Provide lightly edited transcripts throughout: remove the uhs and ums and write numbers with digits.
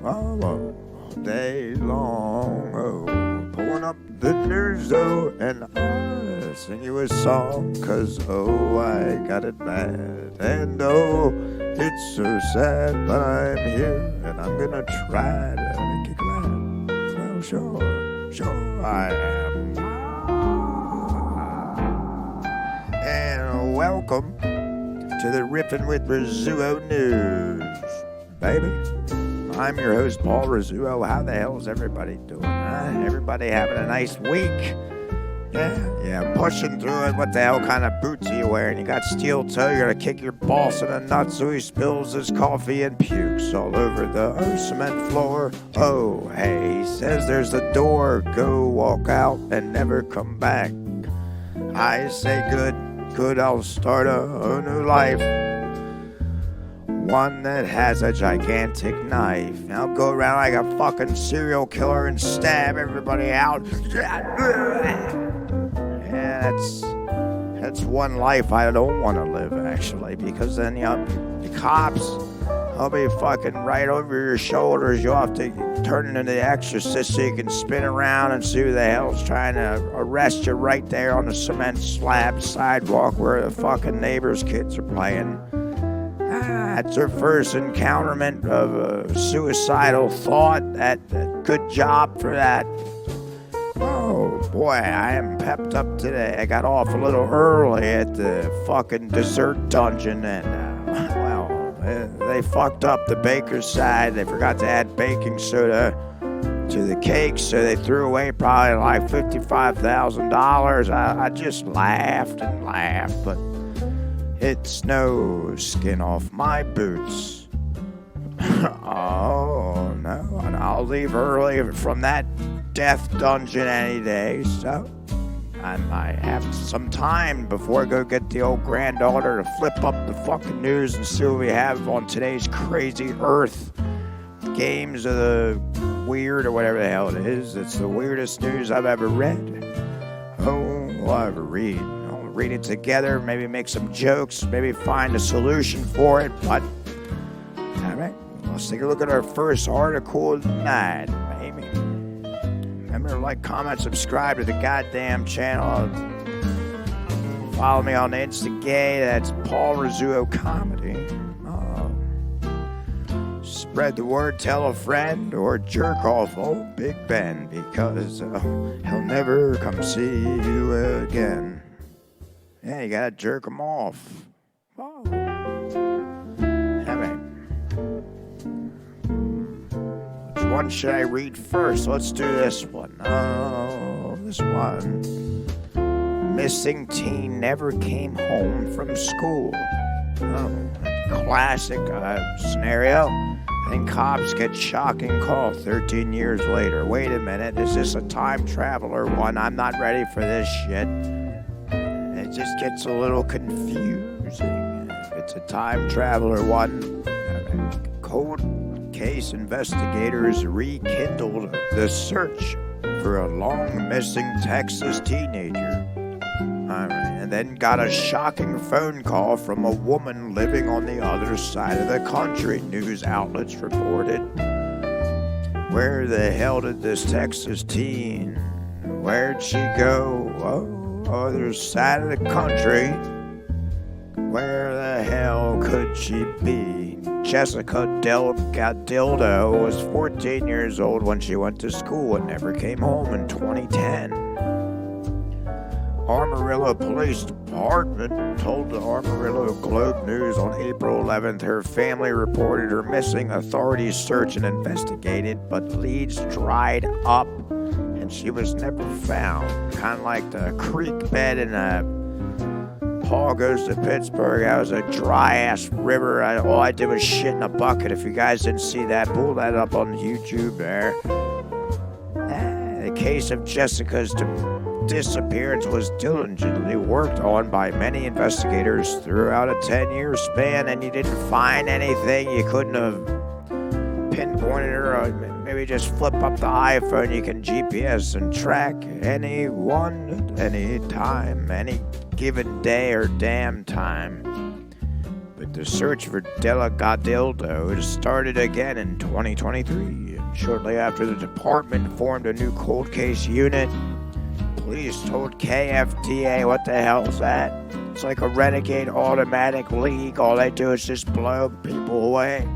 all day long. Pouring up the Rizzuo, and I sing you a song, 'cause I got it bad. And it's so sad, but I'm here, and I'm gonna try to make you glad. Well, sure I am. And welcome to the Riffin with Rizzuo news, baby. I'm your host, Paul Rizzuo. How the hell is everybody doing? Everybody having a nice week? Yeah, pushing through it. What the hell kind of boots are you wearing? You got steel toe, you're gonna kick your boss in the nuts so he spills his coffee and pukes all over the cement floor. Oh, hey, he says there's the door. Go walk out and never come back. I say good, I'll start a new life. One that has a gigantic knife. I'll go around like a fucking serial killer and stab everybody out. Yeah, that's one life I don't want to live, actually, because then, the cops, I'll be fucking right over your shoulders. You'll have to turn into the Exorcist so you can spin around and see who the hell's trying to arrest you right there on the cement slab sidewalk where the fucking neighbors' kids are playing. That's her first encounterment of a suicidal thought. Good job for that. Oh boy, I am pepped up today. I got off a little early at the fucking dessert dungeon, and they fucked up the baker's side. They forgot to add baking soda to the cake, so they threw away probably like $55,000. I just laughed and laughed, but it's no skin off my boots. Oh, no. And I'll leave early from that death dungeon any day, so I might have some time before I go get the old granddaughter to flip up the fucking news and see what we have on today's crazy earth. Games of the weird, or whatever the hell it is. It's the weirdest news I've ever read. Oh, I'll ever read. Read it together, maybe make some jokes, maybe find a solution for it, but all right, let's take a look at our first article of the night, baby. Remember to like, comment, subscribe to the goddamn channel. Follow me on Instagay, that's Paul Rizzuo Comedy. Spread the word, tell a friend, or jerk off old Big Ben, because he'll never come see you again. Yeah, you gotta jerk them off. Oh. Which one should I read first? Let's do this one. Oh, this one. Missing teen never came home from school. Oh, classic scenario. And cops get shocking call 13 years later. Wait a minute, is this a time traveler one? I'm not ready for this shit. It just gets a little confusing. It's a time traveler one. Cold case investigators rekindled the search for a long missing Texas teenager. And then got a shocking phone call from a woman living on the other side of the country, news outlets reported. Where the hell did this Texas teen? Where'd she go? Other side of the country. Where the hell could she be? Jessica Dildo was 14 years old when she went to school and never came home in 2010. Amarillo Police Department told the Amarillo Globe News on April 11th her family reported her missing. Authorities searched and investigated, but leads dried up and she was never found. Kind of like the creek bed in Paul Goes to Pittsburgh. That was a dry-ass river. All I did was shit in a bucket. If you guys didn't see that, pull that up on YouTube there. The case of Jessica's disappearance was diligently worked on by many investigators throughout a 10-year span, and you didn't find anything. You couldn't have pinpointed her, or maybe just flip up the iPhone. You can GPS and track anyone at any time, any given day or damn time. But The search for Delagadildo started again in 2023. Shortly after, the department formed a new cold case unit. Police told KFDA, what the hell is that? It's like a renegade automatic league. All they do is just blow people away.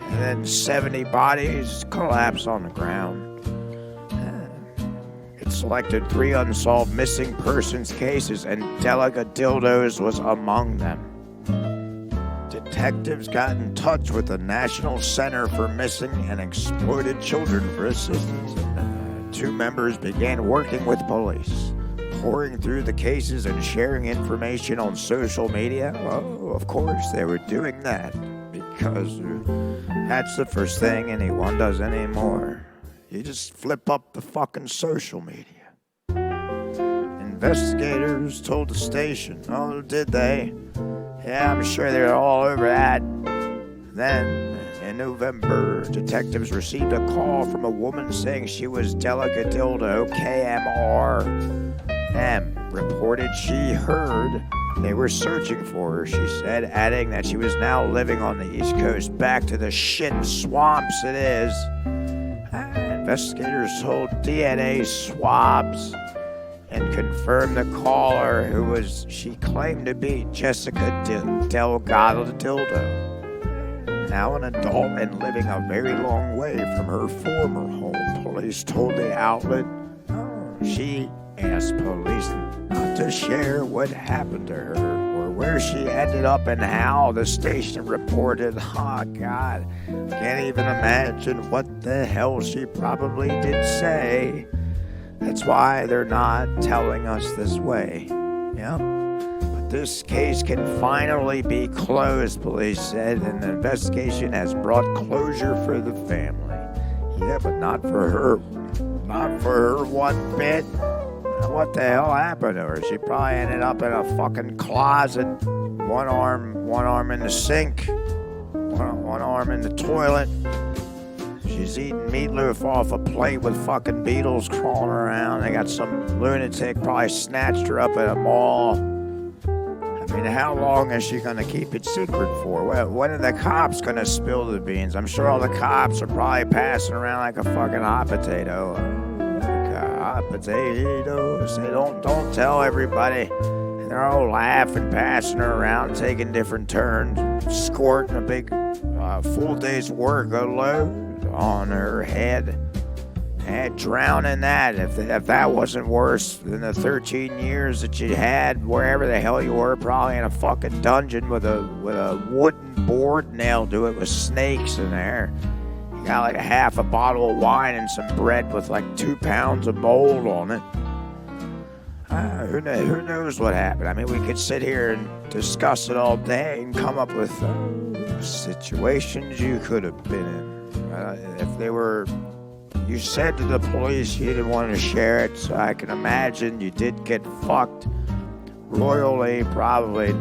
And then 70 bodies collapse on the ground. It selected 3 unsolved missing persons cases, and Delagadildos was among them. Detectives got in touch with the National Center for Missing and Exploited Children for assistance. 2 members began working with police, pouring through the cases and sharing information on social media. Oh, of course they were doing that, because that's the first thing anyone does anymore. You just flip up the fucking social media. Investigators told the station. Oh, did they? Yeah, I'm sure they're all over that. Then, in November, detectives received a call from a woman saying she was Delagadildo KMRM. Reported she heard they were searching for her, she said, adding that she was now living on the East Coast, back to the shit swamps it is. Investigators told DNA swabs and confirmed the caller, who was, she claimed to be Jessica Delagadildo, now an adult and living a very long way from her former home. Police told the outlet she asked police not to share what happened to her or where she ended up and how. The station reported, oh God, can't even imagine what the hell she probably did say. That's why they're not telling us this way. Yeah. But this case can finally be closed, police said, and the investigation has brought closure for the family. Yeah, but not for her. Not for her one bit. What the hell happened to her? She probably ended up in a fucking closet. One arm in the sink. One arm in the toilet. She's eating meatloaf off a plate with fucking beetles crawling around. They got some lunatic probably snatched her up at a mall. I mean, how long is she going to keep it secret for? When are the cops going to spill the beans? I'm sure all the cops are probably passing around like a fucking hot potato. Hot potatoes. They don't tell everybody. And they're all laughing, passing her around, taking different turns, squirting a big full day's work of load on her head, and drowning that. If that wasn't worse than the 13 years that you had wherever the hell you were, probably in a fucking dungeon with a wooden board nailed to it with snakes in there. You got like a half a bottle of wine and some bread with like 2 pounds of mold on it. Who knows what happened? I mean, we could sit here and discuss it all day and come up with situations you could have been in. If they were, you said to the police you didn't want to share it, so I can imagine you did get fucked royally, probably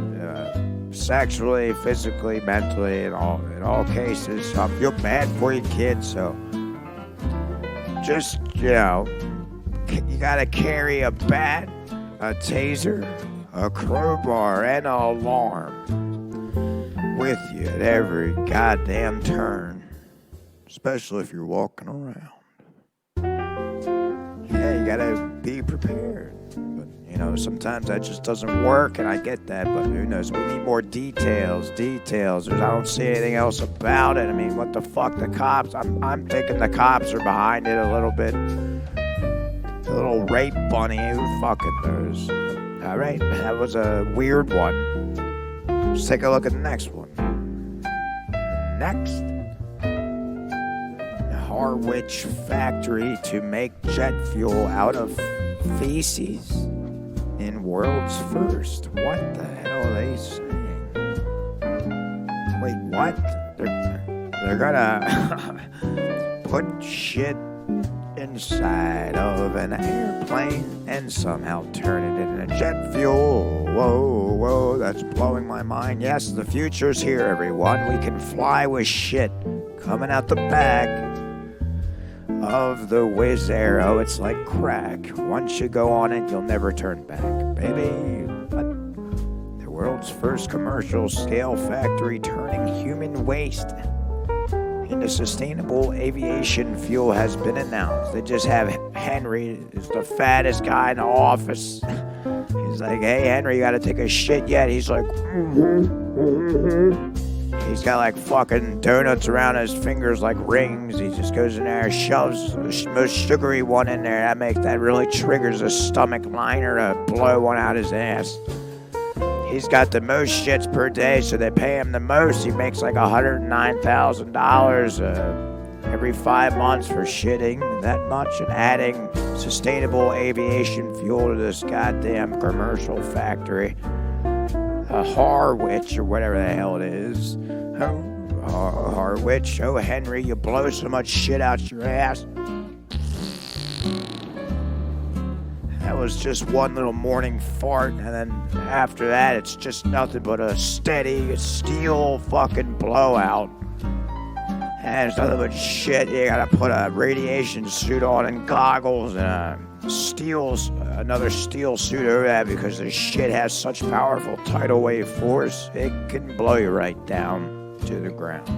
sexually, physically, mentally, in all cases. So I feel bad for you, kid. So just, you gotta carry a bat, a taser, a crowbar, and an alarm with you at every goddamn turn. Especially if you're walking around. Yeah, you gotta be prepared. But, sometimes that just doesn't work, and I get that, but who knows? We need more details. I don't see anything else about it. I mean, what the fuck? The cops, I'm thinking the cops are behind it a little bit. The little rape bunny, who fucking knows? All right, that was a weird one. Let's take a look at the next one. Next. Harwich factory to make jet fuel out of feces in world's first. What the hell are they saying? Wait, what? They're gonna put shit inside of an airplane and somehow turn it into jet fuel. Whoa, that's blowing my mind. Yes, the future's here, everyone. We can fly with shit coming out the back of the Wizz Air. Oh, it's like crack. Once you go on it, you'll never turn back, baby. But world's first commercial-scale factory turning human waste into sustainable aviation fuel has been announced. They just have Henry, is the fattest guy in the office. He's like, hey, Henry, you gotta take a shit yet? He's like, He's got like fucking donuts around his fingers like rings. He just goes in there, shoves the most sugary one in there. That really triggers a stomach liner to blow one out his ass. He's got the most shits per day, so they pay him the most. He makes like $109,000 every 5 months for shitting that much and adding sustainable aviation fuel to this goddamn commercial factory. Harwich, or whatever the hell it is. Harwich. Oh, Henry, you blow so much shit out your ass. That was just one little morning fart, and then after that, it's just nothing but a steady steel fucking blowout. And it's nothing but shit. You gotta put a radiation suit on and goggles and another steel suit over that because the shit has such powerful tidal wave force, it can blow you right down to the ground.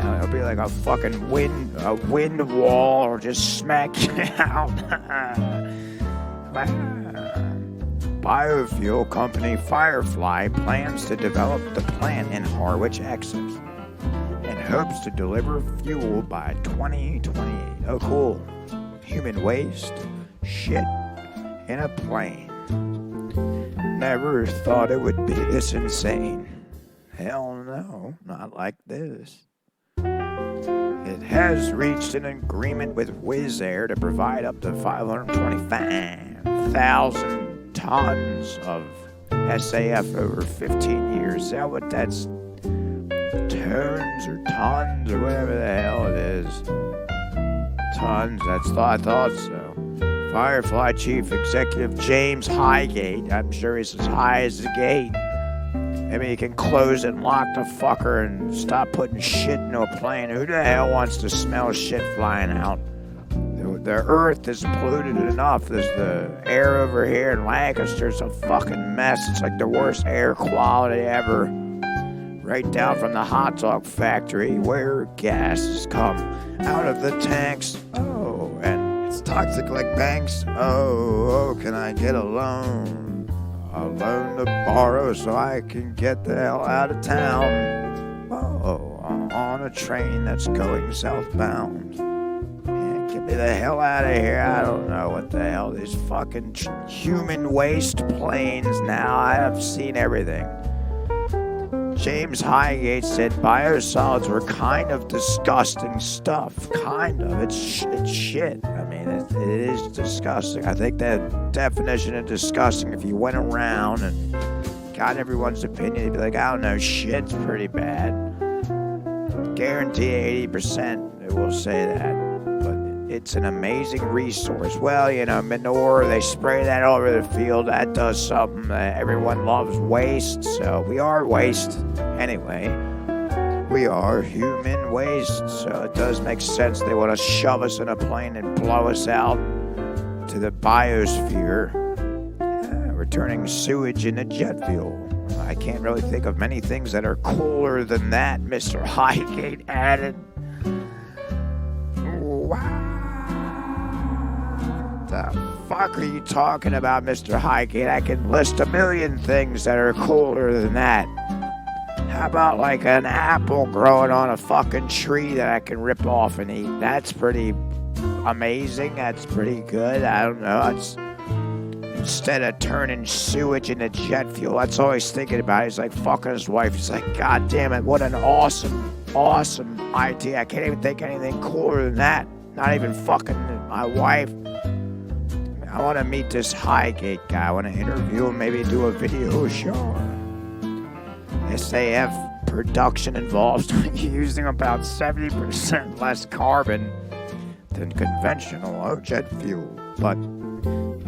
It'll be like a fucking wind wall or just smack you out. Biofuel company Firefly plans to develop the plant in Harwich, Essex, and hopes to deliver fuel by 2028. Oh, cool. Human waste, shit, in a plane. Never thought it would be this insane. Hell no, not like this. It has reached an agreement with Wizz Air to provide up to 525,000 tons of SAF over 15 years. Is that what that's? Tones or tons or whatever the hell it is. Tons, I thought so. Firefly Chief Executive James Highgate, I'm sure he's as high as the gate. Maybe he can close and lock the fucker and stop putting shit into a plane. Who the hell wants to smell shit flying out? The earth is polluted enough. There's the air over here in Lancaster's a fucking mess. It's like the worst air quality ever. Right down from the hot dog factory where gases come out of the tanks. Oh, and it's toxic like banks. Oh, can I get a loan? A loan to borrow so I can get the hell out of town. Oh, I'm on a train that's going southbound. Yeah, get me the hell out of here. I don't know what the hell these fucking human waste planes now. I have seen everything. James Highgate said biosolids were kind of disgusting stuff. Kind of. It's shit. I mean, it is disgusting. I think the definition of disgusting, if you went around and got everyone's opinion, you'd be like, I don't know, shit's pretty bad. Guarantee 80% they will say that. But it's an amazing resource. Well, manure, they spray that all over the field. That does something. Everyone loves waste, so we are waste. Anyway, we are human waste, so it does make sense they want to shove us in a plane and blow us out to the biosphere, returning sewage into jet fuel. I can't really think of many things that are cooler than that, Mr. Highgate added. Wow. The fuck are you talking about, Mr. Highgate? I can list a million things that are cooler than that. How about like an apple growing on a fucking tree that I can rip off and eat? That's pretty amazing. That's pretty good. I don't know. Instead of turning sewage into jet fuel, that's all he's thinking about. He's like fucking his wife. He's like, God damn it, what an awesome idea. I can't even think anything cooler than that. Not even fucking my wife. I want to meet this Highgate guy. I want to interview him, maybe do a video show. SAF production involves using about 70% less carbon than conventional jet fuel, but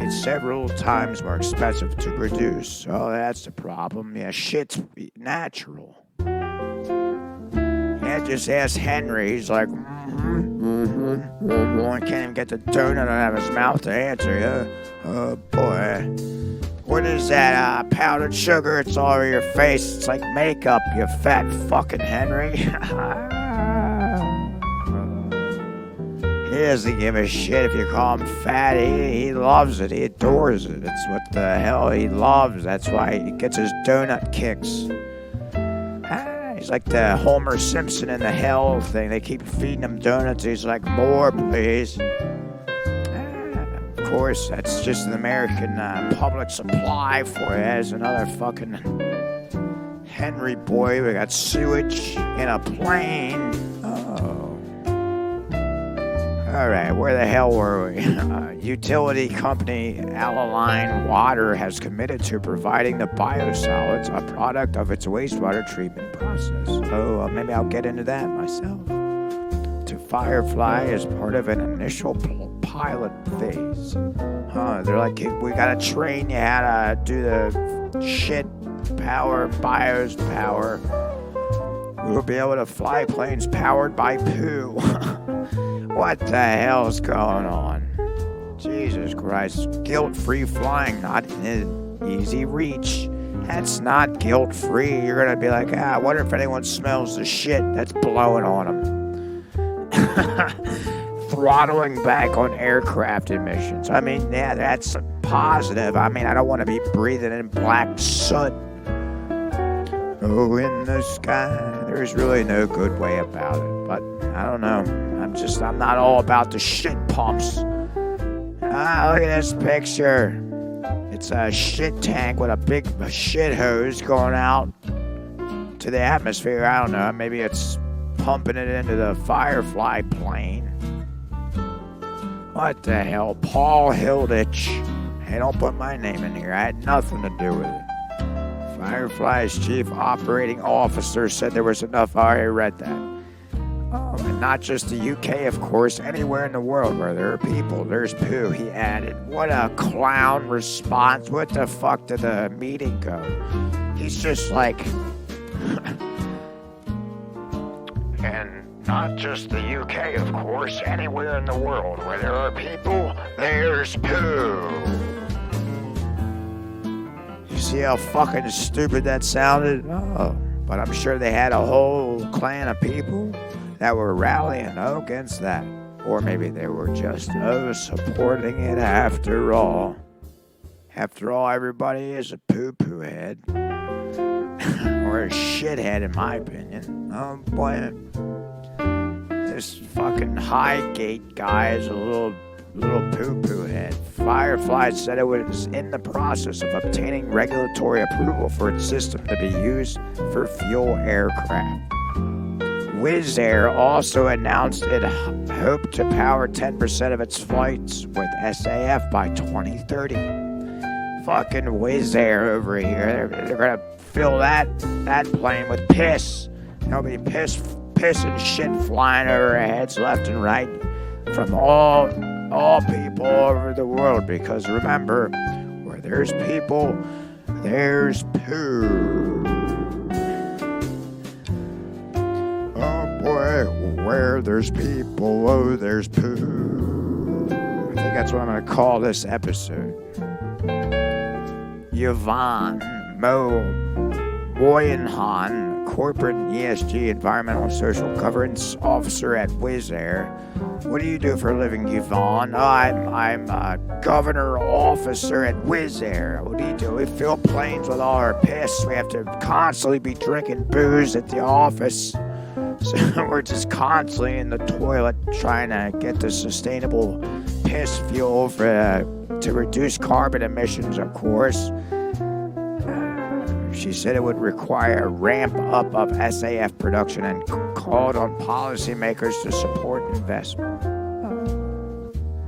it's several times more expensive to produce. Oh, that's the problem. Yeah, shit's natural. Yeah, just ask Henry. He's like, I can't even get the donut out of his mouth to answer. Oh, boy. What is that, powdered sugar? It's all over your face. It's like makeup, you fat fucking Henry. He doesn't give a shit if you call him fat. He loves it. He adores it. It's what the hell he loves. That's why he gets his donut kicks. He's like the Homer Simpson in the hell thing. They keep feeding him donuts. He's like, more, please. Of course, that's just an American public supply for you. There's another fucking Henry boy. We got sewage in a plane. Oh. All right, where the hell were we? Utility company Airline Water has committed to providing the biosolids, a product of its wastewater treatment process. So maybe I'll get into that myself. To Firefly as part of an initial pilot phase. They're like, we gotta train you how to do the shit power, bios power. We'll be able to fly planes powered by poo. What the hell's going on? Jesus Christ. Guilt-free flying, not in easy reach. That's not guilt-free. You're going to be like, I wonder if anyone smells the shit that's blowing on them. Throttling back on aircraft emissions. I mean, yeah, that's positive. I mean, I don't want to be breathing in black soot. Oh, in the sky. There's really no good way about it. But I don't know. I'm not all about the shit pumps. Look at this picture. It's a shit tank with a big shit hose going out to the atmosphere. I don't know. Maybe it's pumping it into the Firefly plane. What the hell? Paul Hilditch. Hey, don't put my name in here. I had nothing to do with it. Firefly's chief operating officer said there was enough. I already read that. Oh, and not just the UK, of course. Anywhere in the world where there are people, there's poo, he added. What a clown response. What the fuck did the meeting go? He's just like... And not just the UK, of course. Anywhere in the world where there are people, there's poo. You see how fucking stupid that sounded? Oh, but I'm sure they had a whole clan of people that were rallying against that. Or maybe they were just supporting it after all. After all, everybody is a poo-poo head. Or a shithead, in my opinion. Oh boy. This fucking Highgate guy is a little poo-poo head. Firefly said it was in the process of obtaining regulatory approval for its system to be used for fuel aircraft. Wizz Air also announced it hoped to power 10% of its flights with SAF by 2030. Fucking Wizz Air over here. They're gonna fill that plane with piss. There'll be piss and shit flying over our heads left and right from all people over the world. Because remember, where there's people, there's poo. Boy, where there's people, oh, there's poo. I think that's what I'm going to call this episode. Yvonne Moyenhan, corporate ESG, environmental and social governance officer at Wizz Air. What do you do for a living, Yvonne? Oh, I'm a governor officer at Wizz Air. What do you do? We fill planes with all our piss. We have to constantly be drinking booze at the office. So we're just constantly in the toilet trying to get the sustainable piss fuel to reduce carbon emissions, of course. She said it would require a ramp up of SAF production and called on policymakers to support investment.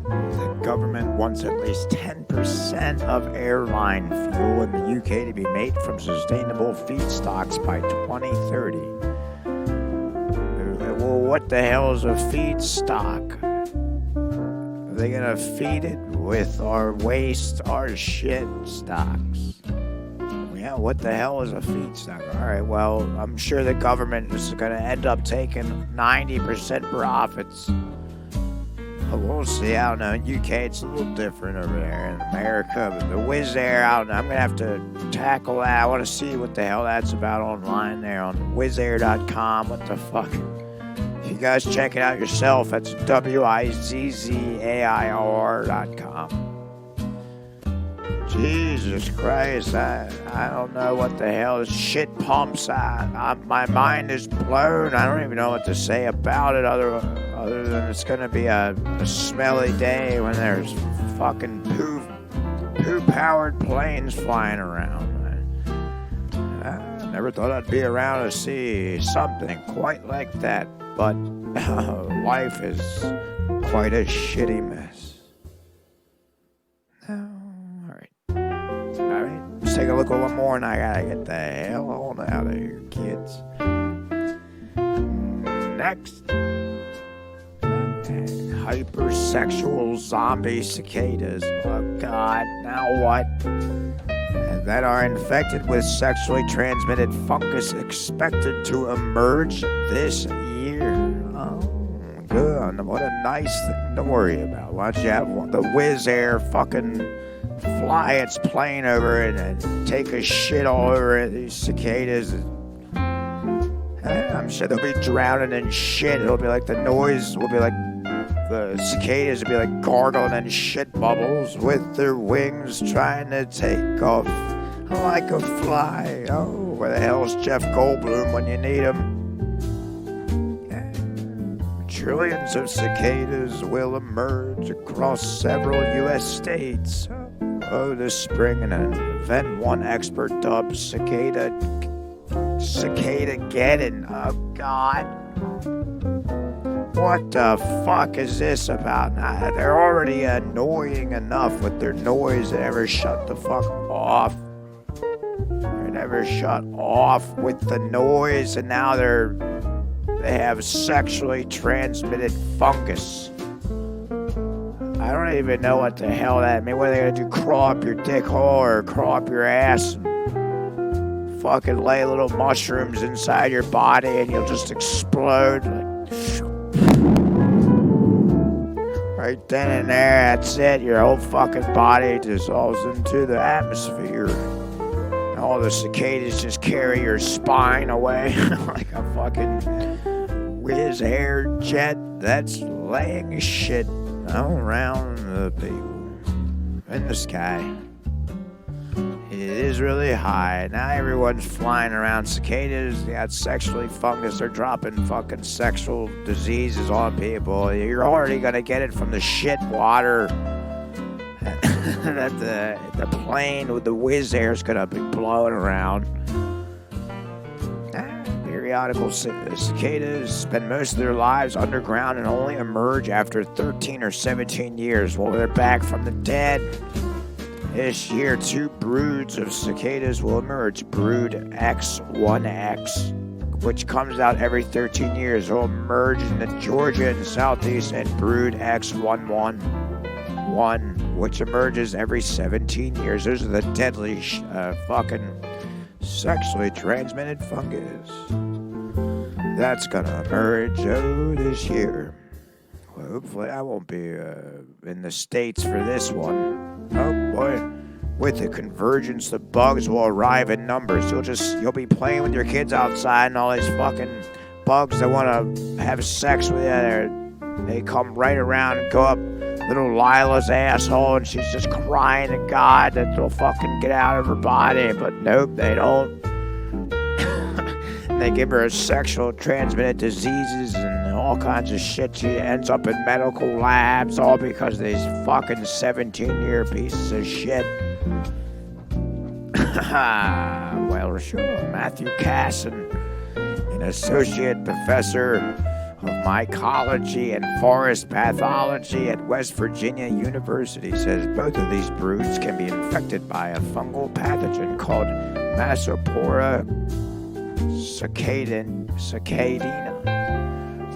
The government wants at least 10% of airline fuel in the UK to be made from sustainable feedstocks by 2030. Well, what the hell is a feedstock? Are they gonna feed it with our waste, our shit stocks? Yeah, what the hell is a feedstock? All right, well, I'm sure the government is gonna end up taking 90% profits. We'll see. I don't know. In UK, it's a little different over there. In America, but the Wizz Air, I don't know. I'm going to have to tackle that. I want to see what the hell that's about online there on wizzair.com. What the fuck? If you guys check it out yourself, that's WIZZAIR.com. Jesus Christ, I don't know what the hell this shit pumps. My mind is blown. I don't even know what to say about it other than it's going to be a smelly day when there's fucking poo-powered planes flying around. I never thought I'd be around to see something quite like that, but life is quite a shitty mess. Let's take a look at one more, and I gotta get the hell on out of here, kids. Next. Hypersexual zombie cicadas. Oh, God. Now what? That are infected with sexually transmitted fungus expected to emerge this year. Oh, good. What a nice thing to worry about. Why don't you have the Wizz Air fucking fly its plane over it and take a shit all over it. These cicadas, I'm sure they'll be drowning in shit. It'll be like the noise will be like the cicadas will be like gargling in shit bubbles with their wings trying to take off like a fly. Oh, where the hell's Jeff Goldblum when you need him? Trillions of cicadas will emerge across several U.S. states. Oh, this spring, an event one expert dubbed Cicada-geddon. Oh, God. What the fuck is this about? They're already annoying enough with their noise. They never shut the fuck off. They never shut off with the noise, and now they have sexually transmitted fungus. I don't even know what the hell that means. What are they gonna do? Crawl up your dick hole or crawl up your ass and fucking lay little mushrooms inside your body and you'll just explode? Right then and there, that's it. Your whole fucking body dissolves into the atmosphere. And all the cicadas just carry your spine away like a fucking Wizz Air jet that's laying shit all around the people in the sky. It is really high. Now everyone's flying around cicadas. They got sexually fungus. They're dropping fucking sexual diseases on people. You're already going to get it from the shit water that the plane with the Wizz Air is going to be blowing around. Periodical cicadas spend most of their lives underground and only emerge after 13 or 17 years. Well, they're back from the dead. This year, 2 broods of cicadas will emerge. Brood X1X, which comes out every 13 years, will emerge in the Georgia and Southeast, and Brood X111, which emerges every 17 years. Those are the deadly fucking sexually transmitted fungus that's gonna emerge this year. Well, hopefully I won't be in the States for this one. Oh boy. With the convergence, the bugs will arrive in numbers. You'll be playing with your kids outside, and all these fucking bugs that want to have sex with you, they come right around and go up little Lila's asshole, and she's just crying to God that they'll fucking get out of her body. But nope, they don't. They give her sexual transmitted diseases and all kinds of shit. She ends up in medical labs, all because of these fucking 17-year pieces of shit. Well, sure. Matthew Casson, an associate professor of mycology and forest pathology at West Virginia University, says both of these broods can be infected by a fungal pathogen called Masopora cicadina.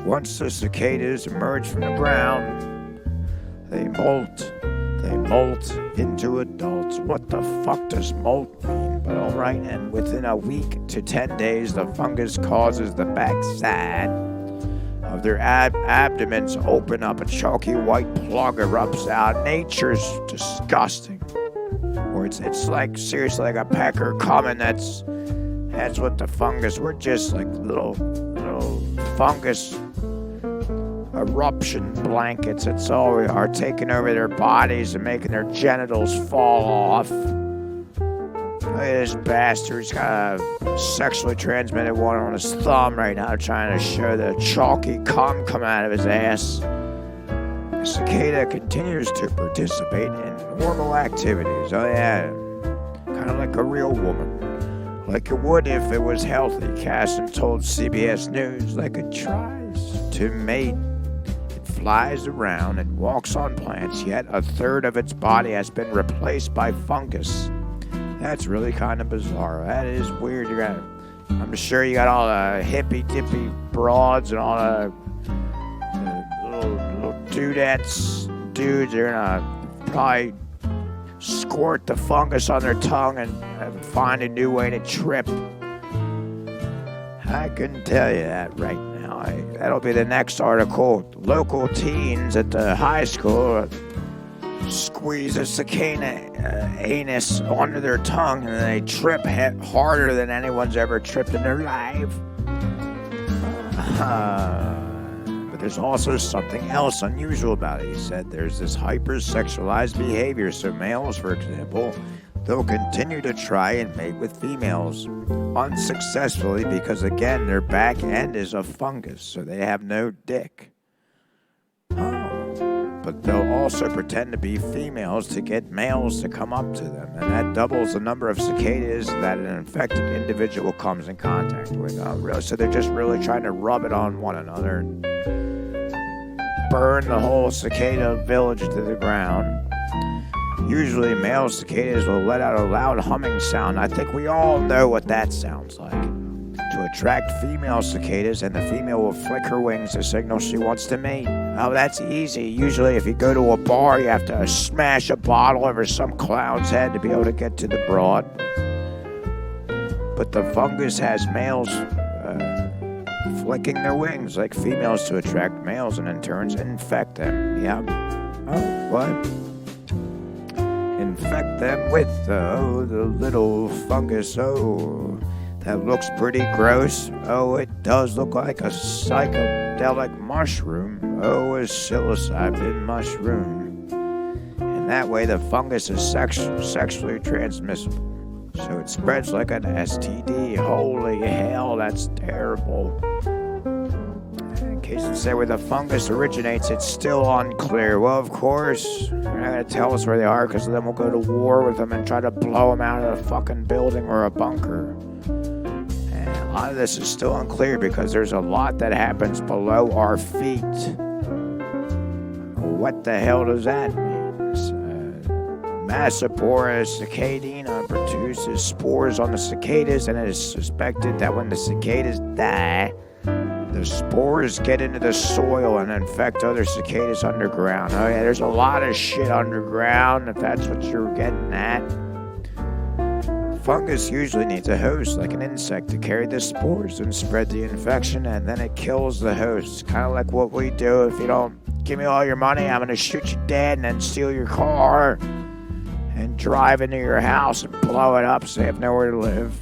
Once the cicadas emerge from the ground, they molt into adults. What the fuck does molt mean? But alright, and within a week to 10 days, the fungus causes the backside of their abdomens open up. A chalky white plug erupts out. Nature's disgusting. Or it's like, seriously, like a pecker coming. That's what the fungus. We're just like little fungus eruption blankets. That's all we are, taking over their bodies and making their genitals fall off. Look at this bastard. He's got a sexually transmitted one on his thumb right now, trying to show the chalky cum come out of his ass. The cicada continues to participate in normal activities. Oh yeah, kind of like a real woman. Like it would if it was healthy. Casson told CBS News, like it tries to mate. It flies around and walks on plants, yet a third of its body has been replaced by fungus. That's really kind of bizarre. That is weird. I'm sure you got all the hippy-dippy broads and all the little dudettes, dudes. They're gonna probably squirt the fungus on their tongue and find a new way to trip. I couldn't tell you that right now. That'll be the next article. Local teens at the high school squeeze a cicada anus onto their tongue and they trip harder than anyone's ever tripped in their life. But there's also something else unusual about it. He said there's this hypersexualized behavior. So males, for example, they'll continue to try and mate with females unsuccessfully because, again, their back end is a fungus, so they have no dick. But they'll also pretend to be females to get males to come up to them, and that doubles the number of cicadas that an infected individual comes in contact with. Really? So they're just really trying to rub it on one another and burn the whole cicada village to the ground. Usually male cicadas will let out a loud humming sound. I think we all know what that sounds like. To attract female cicadas, and the female will flick her wings to signal she wants to mate. Oh, that's easy. Usually if you go to a bar, you have to smash a bottle over some clown's head to be able to get to the broad. But the fungus has males flicking their wings like females to attract males and in turn infect them. Yeah. Oh, what? Infect them with the little fungus. Oh, that looks pretty gross. Oh, it does look like a psychedelic mushroom. Oh, a psilocybin mushroom. And that way the fungus is sexually transmissible. So it spreads like an STD. Holy hell, that's terrible. In case you say where the fungus originates, it's still unclear. Well, of course, they're not going to tell us where they are because then we'll go to war with them and try to blow them out of a fucking building or a bunker. And a lot of this is still unclear because there's a lot that happens below our feet. What the hell does that mean? Massapora cicadina produces spores on the cicadas, and it is suspected that when the cicadas die, the spores get into the soil and infect other cicadas underground. Oh yeah, there's a lot of shit underground, if that's what you're getting at. Fungus usually needs a host, like an insect, to carry the spores and spread the infection, and then it kills the host. Kind of like what we do. If you don't give me all your money, I'm going to shoot you dead and then steal your car and drive into your house and blow it up so you have nowhere to live.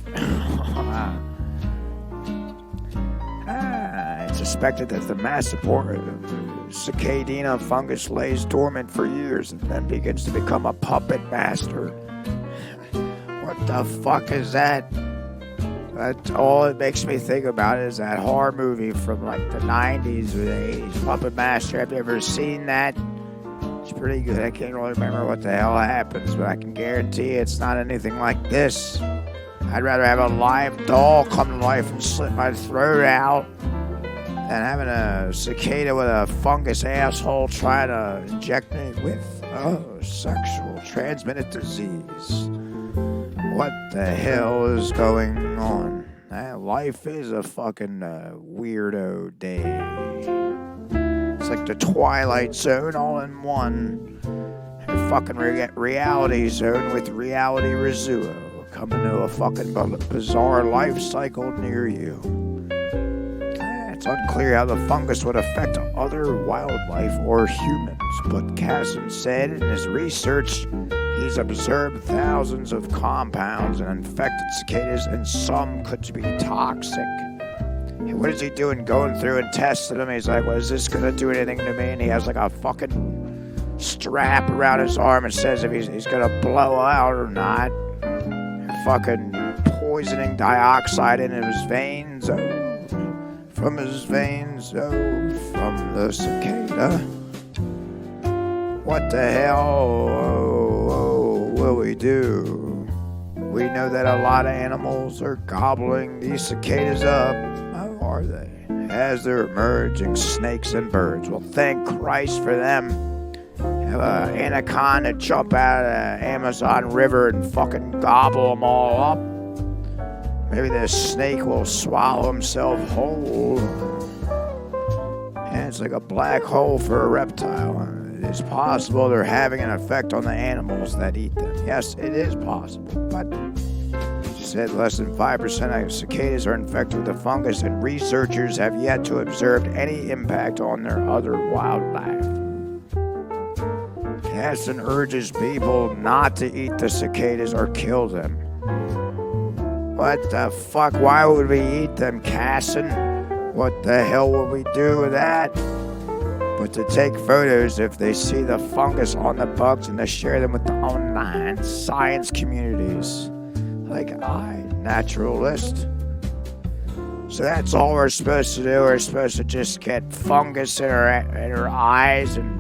It's suspected that the Massapora cicadina fungus lays dormant for years and then begins to become a puppet master. What the fuck is that? That's all it makes me think about is that horror movie from like the 90s or the 80s, Puppet Master. Have you ever seen that? It's pretty good. I can't really remember what the hell happens, but I can guarantee it's not anything like this. I'd rather have a live doll come to life and slit my throat out than having a cicada with a fungus asshole try to inject me with sexual transmitted disease. What the hell is going on? Life is a fucking weirdo day. It's like the Twilight Zone all in one. A fucking reality zone with reality Rizzuo coming to a fucking bizarre life cycle near you. That's It's unclear how the fungus would affect other wildlife or humans, but Casson said in his research he's observed thousands of compounds in infected cicadas, and some could be toxic. And what is he doing going through and testing them? He's like, well, is this going to do anything to me? And he has like a fucking strap around his arm and says if he's going to blow out or not. Fucking poisoning dioxide in his veins. From his veins, from the cicada. What the hell will we do? We know that a lot of animals are gobbling these cicadas up. How are they? As they're emerging snakes and birds. Well, thank Christ for them. Have an anaconda jump out of the Amazon River and fucking gobble them all up. Maybe the snake will swallow himself whole. And it's like a black hole for a reptile. It is possible they're having an effect on the animals that eat them. Yes, it is possible. But she said less than 5% of cicadas are infected with the fungus, and researchers have yet to observe any impact on their other wildlife. Casson urges people not to eat the cicadas or kill them. What the fuck? Why would we eat them, Casson? What the hell would we do with that? But to take photos if they see the fungus on the bugs and to share them with the online science communities. Like I, naturalist. So that's all we're supposed to do. We're supposed to just get fungus in our eyes and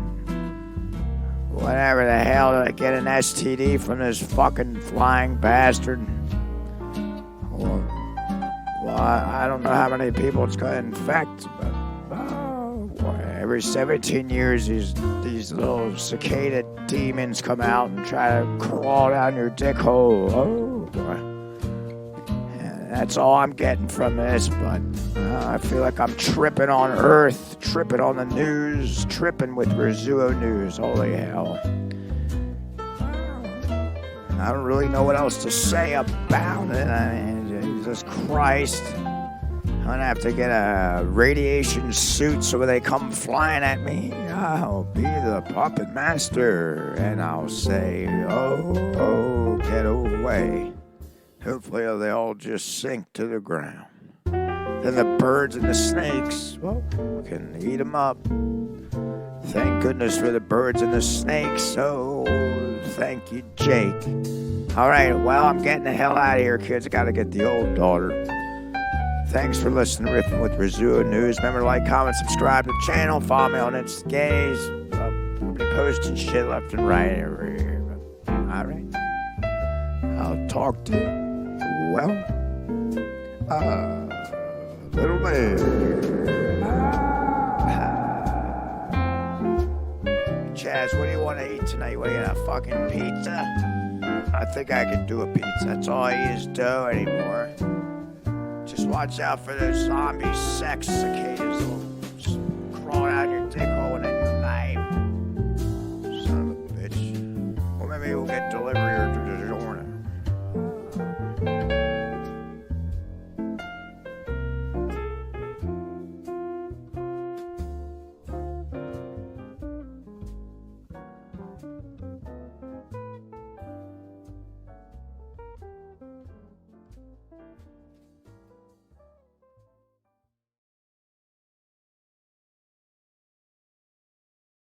whatever the hell to get an STD from this fucking flying bastard. Well, I don't know how many people it's going to infect, but every 17 years these little cicada demons come out and try to crawl down your dick hole. Oh boy. Yeah, that's all I'm getting from this, but I feel like I'm tripping on Earth, tripping on the news, tripping with Rizzuo news. Holy hell. I don't really know what else to say about it. I mean, Jesus Christ. I'm going to have to get a radiation suit so when they come flying at me, I'll be the puppet master. And I'll say, oh, get away. Hopefully they all just sink to the ground. Then the birds and the snakes, well, can eat them up. Thank goodness for the birds and the snakes. Oh, thank you, Jake. All right, well, I'm getting the hell out of here, kids. I got to get the old daughter. Thanks for listening to Riffin with Rizzuo News. Remember to like, comment, subscribe to the channel. Follow me on Instagays. I'll be posting shit left and right over here. All right. I'll talk to you, well, little later. Chaz, what do you want to eat tonight? What do you got, a fucking pizza? I think I can do a pizza. That's all I use dough anymore. Just watch out for those zombie sex cicadas that'll crawl down your dick hole in a knife. Son of a bitch. Or maybe we'll get delivery